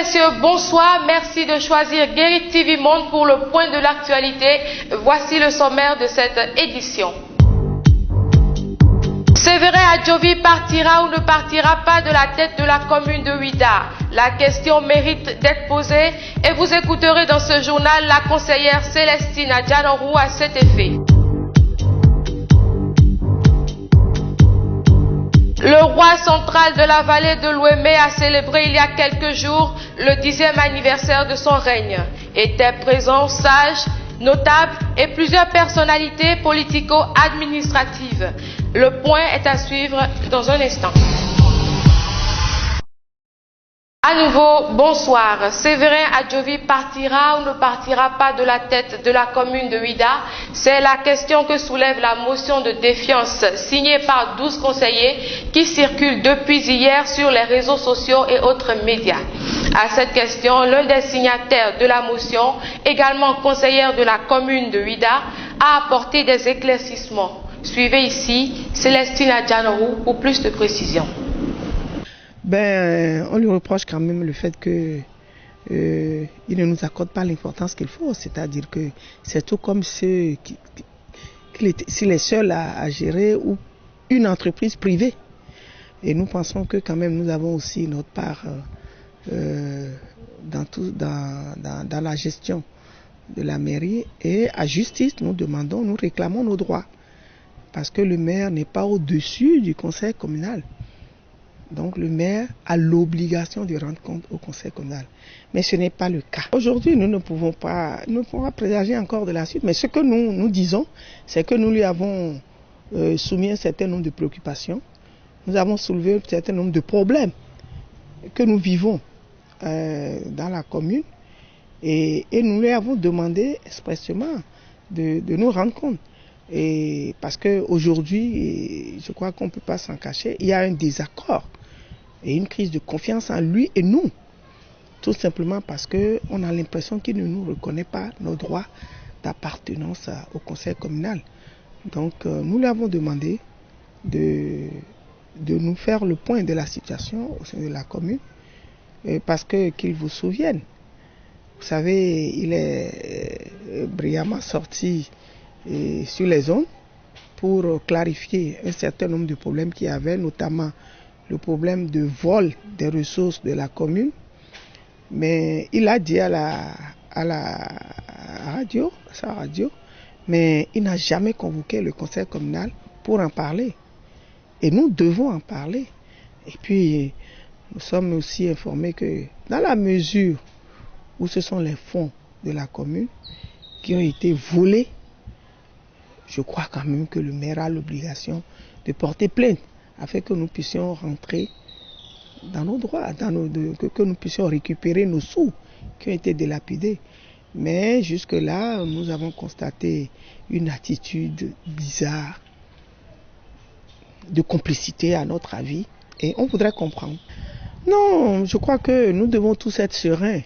messieurs, bonsoir. Merci de choisir Guérit TV Monde pour le point de l'actualité. Voici le sommaire de cette édition. Séverin Adjovi partira ou ne partira pas de la tête de la commune de Ouidah? La question mérite d'être posée et vous écouterez dans ce journal la conseillère Célestine Adjanorou à cet effet. Le roi central de la vallée de l'Ouémé a célébré il y a quelques jours le 10e anniversaire de son règne. Étaient présents sages, notables et plusieurs personnalités politico-administratives. Le point est à suivre dans un instant. À nouveau, bonsoir. Séverin Adjovi partira ou ne partira pas de la tête de la commune de Ouidah? C'est la question que soulève la motion de défiance signée par 12 conseillers qui circulent depuis hier sur les réseaux sociaux et autres médias. À cette question, l'un des signataires de la motion, également conseillère de la commune de Ouidah, a apporté des éclaircissements. Suivez ici Célestine Adjanorou pour plus de précisions. On lui reproche quand même le fait qu'il ne nous accorde pas l'importance qu'il faut. C'est-à-dire que c'est tout comme s'il est seul à gérer ou une entreprise privée. Et nous pensons que quand même nous avons aussi notre part dans la gestion de la mairie. Et à justice, nous réclamons nos droits. Parce que le maire n'est pas au-dessus du conseil communal. Donc le maire a l'obligation de rendre compte au conseil communal. Mais ce n'est pas le cas. Aujourd'hui, nous ne pouvons pas présager encore de la suite. Mais ce que nous disons, c'est que nous lui avons soumis un certain nombre de préoccupations. Nous avons soulevé un certain nombre de problèmes que nous vivons dans la commune. Et nous lui avons demandé expressément de nous rendre compte. Et parce qu'aujourd'hui, je crois qu'on ne peut pas s'en cacher, il y a un désaccord et une crise de confiance en lui et nous. Tout simplement parce qu'on a l'impression qu'il ne nous reconnaît pas nos droits d'appartenance au conseil communal. Donc nous lui avons demandé de nous faire le point de la situation au sein de la commune parce qu'il vous souvienne. Vous savez, il est brillamment sorti sur les ondes pour clarifier un certain nombre de problèmes qu'il y avait, notamment le problème de vol des ressources de la commune. Mais il a dit à la radio, mais il n'a jamais convoqué le conseil communal pour en parler. Et nous devons en parler. Et puis, nous sommes aussi informés que dans la mesure où ce sont les fonds de la commune qui ont été volés, je crois quand même que le maire a l'obligation de porter plainte afin que nous puissions rentrer dans nos droits, que nous puissions récupérer nos sous qui ont été dilapidés. Mais jusque-là, nous avons constaté une attitude bizarre de complicité à notre avis et on voudrait comprendre. Non, je crois que nous devons tous être sereins.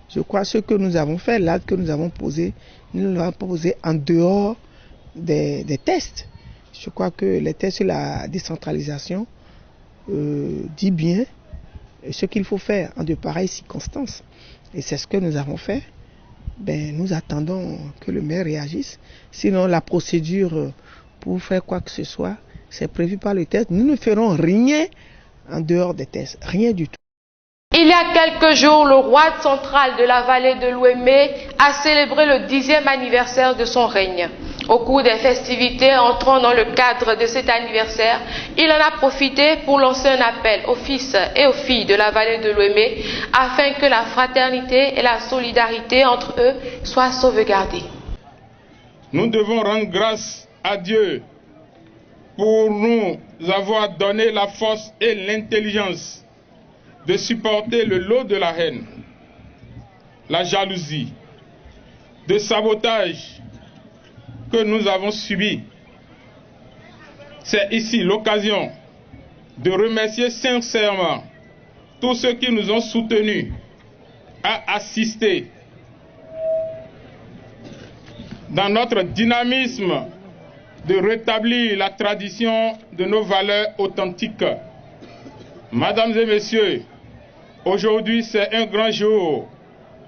Je crois que ce que nous avons fait, l'acte que nous avons posé, nous l'avons posé en dehors des tests. Je crois que les tests sur la décentralisation dit bien ce qu'il faut faire en de pareilles circonstances. Et c'est ce que nous avons fait. Nous attendons que le maire réagisse. Sinon, la procédure pour faire quoi que ce soit, c'est prévu par le test. Nous ne ferons rien en dehors des tests, rien du tout. Il y a quelques jours, le roi central de la vallée de l'Ouémé a célébré le 10e anniversaire de son règne. Au cours des festivités entrant dans le cadre de cet anniversaire, il en a profité pour lancer un appel aux fils et aux filles de la vallée de l'Ouémé afin que la fraternité et la solidarité entre eux soient sauvegardées. Nous devons rendre grâce à Dieu pour nous avoir donné la force et l'intelligence de supporter le lot de la haine, la jalousie, de sabotage que nous avons subi. C'est ici l'occasion de remercier sincèrement tous ceux qui nous ont soutenus, à assister dans notre dynamisme de rétablir la tradition de nos valeurs authentiques. Mesdames et messieurs, Aujourd'hui, c'est un grand jour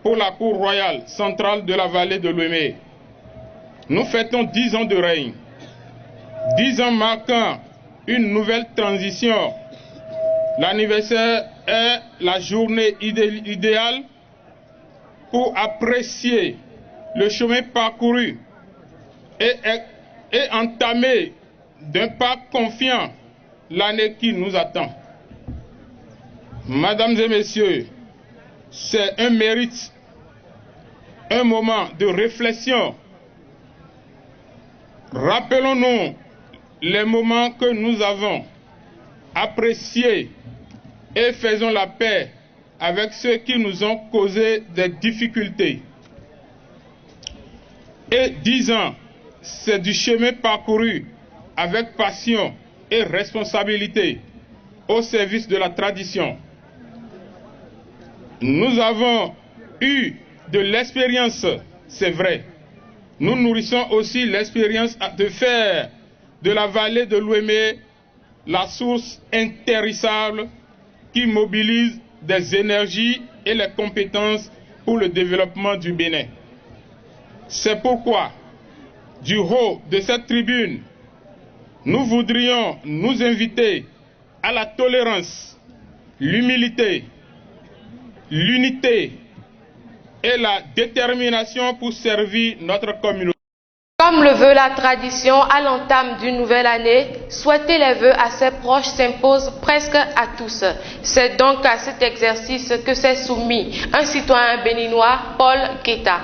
pour la Cour royale centrale de la vallée de l'Ouémé. Nous fêtons 10 ans de règne, 10 ans marquant une nouvelle transition. L'anniversaire est la journée idéale pour apprécier le chemin parcouru et entamer d'un pas confiant l'année qui nous attend. Mesdames et messieurs, c'est un mérite, un moment de réflexion. Rappelons-nous les moments que nous avons appréciés et faisons la paix avec ceux qui nous ont causé des difficultés. Et 10 ans, c'est du chemin parcouru avec passion et responsabilité au service de la tradition. Nous avons eu de l'expérience, c'est vrai. Nous nourrissons aussi l'expérience de faire de la vallée de l'Ouémé la source intéressable qui mobilise des énergies et les compétences pour le développement du Bénin. C'est pourquoi, du haut de cette tribune, nous voudrions nous inviter à la tolérance, l'humilité, l'unité et la détermination pour servir notre communauté. Comme le veut la tradition, à l'entame d'une nouvelle année, souhaiter les vœux à ses proches s'impose presque à tous. C'est donc à cet exercice que s'est soumis un citoyen béninois, Paul Guetta.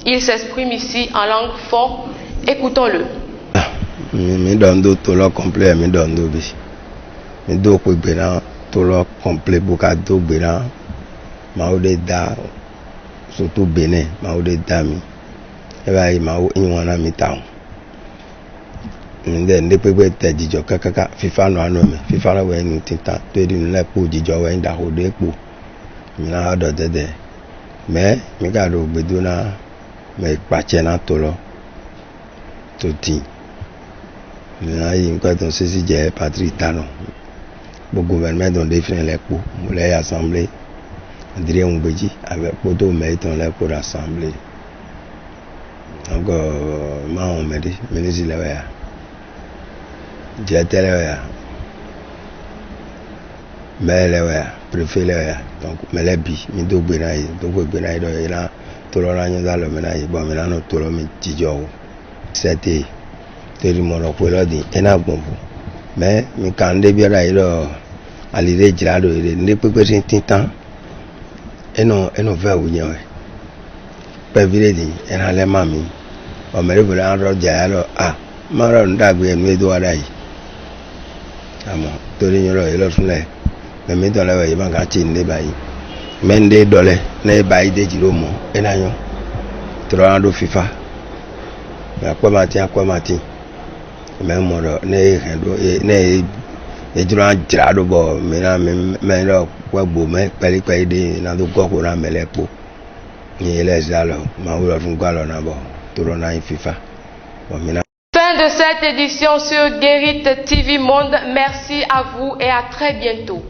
Il s'exprime ici en langue fon. Écoutons-le. Mi dondo tolo complet mi dondo bi. Mi do ko gbera tolo complet buka do gbera. Ma o de da surtout Bénin, ma o de da mi. E ba yi ma o inwana mi taun. Nde nde pepe te jijo kakaka fifa no anu mi. Fifa la we ni tinta to di nle po jijo we nda ho de po. Mi na odo dede. Me mi ga do gbedo na me pache na tolo. To ti. Là, il y a un ceci j'ai Patrick Tano. Le gouvernement dont définit les coûts, les assemblées, André Mbedji avec Poto Meiton les pour l'assemblée. Donc, moi on me dit, ministre là ouais, j'étais là ouais, mais là ouais, préfet là ouais, donc mais les bi, mi do benaï, donc benaï do ila, tout le monde dans le menaï, bon mais là nous tout le monde tijo, c'était teri mono kwelo di ena gbombo me mi kan de biara ilo alire jirado ire ne pepe sin tintan eno ve wunye we pe vile di ena le mami o mere bele an ro ja lo ma ro ndagbe enu edo ara yi amo tori nyoro ilo sunle me mi dole we ma ga chi nde bayi me nde dole ne bayi de jiro mo ena yo tro an do fifa me akwa mati même ne ejura jirado bo mena me ro kwebo me peli de na do goko na melepo ni ele zalo ma wo fun gwalo na bo toro na FIFA bo mena. Fin de cette édition sur Guérite TV Monde. Merci à vous et à très bientôt.